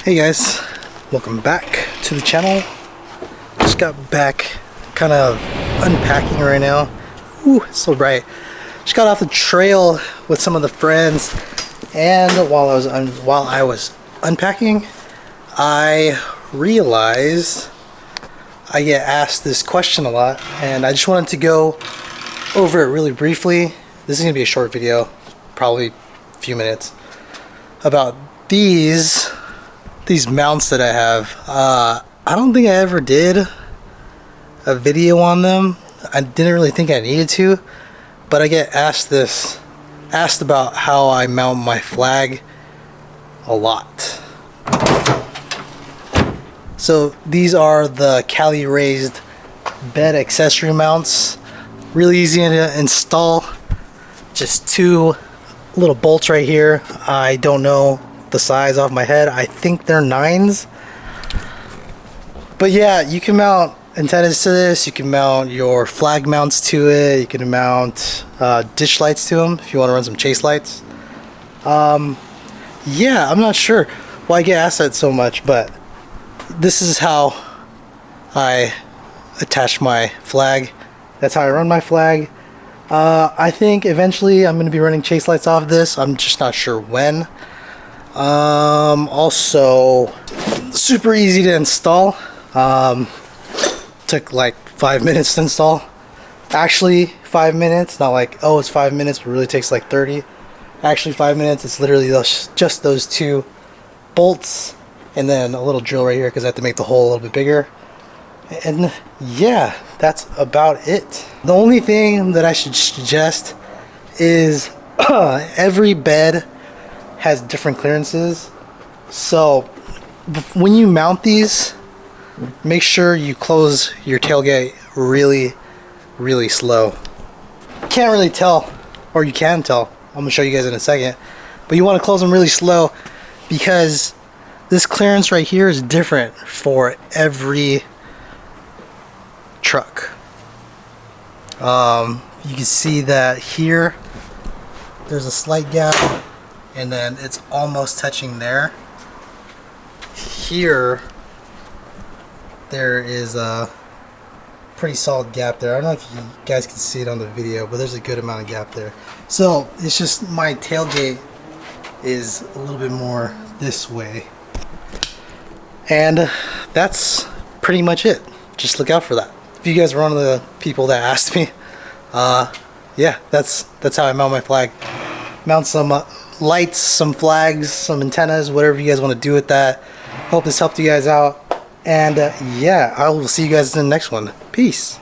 Hey guys, welcome back to the channel. Just got back kind of unpacking right now. Ooh, it's so bright. Just got off the trail with some of the friends, and while I was unpacking, I realized I get asked this question a lot, and I just wanted to go over it really briefly. This is gonna be a short video, probably a few minutes, about these mounts that I have. I don't think I ever did a video on them. I didn't really think I needed to, but I get asked about how I mount my flag a lot. So these are the Cali raised bed accessory mounts. Really easy to install. Just two little bolts right here. I don't know the size off my head. I think they're 9s. But yeah, you can mount antennas to this. You can mount your flag mounts to it. You can mount ditch lights to them if you want to run some chase lights. Yeah, I'm not sure why I get asked that so much, but this is how I attach my flag. That's how I run my flag. I think eventually I'm going to be running chase lights off this. I'm just not sure when. Also super easy to install. Took like 5 minutes to install. Actually 5 minutes, not like, oh, it's 5 minutes, but it really takes like 30. Actually 5 minutes. It's literally just those two bolts and then a little drill right here because I have to make the hole a little bit bigger. And yeah, that's about it. The only thing that I should suggest is every bed has different clearances. So when you mount these, make sure you close your tailgate really slow. Can't really tell, or you can tell. I'm gonna show you guys in a second. But you want to close them really slow because this clearance right here is different for every truck. You can see that here there's a slight gap, and then it's almost touching there. Here there is a pretty solid gap there. I don't know if you guys can see it on the video, but there's a good amount of gap there. So it's just my tailgate is a little bit more this way, and that's pretty much it. Just look out for that. If you guys were one of the people that asked me, yeah, that's how I mount my flag. Mount some lights, some flags, some antennas, whatever you guys want to do with that. Hope this helped you guys out. And yeah, I will see you guys in the next one. Peace.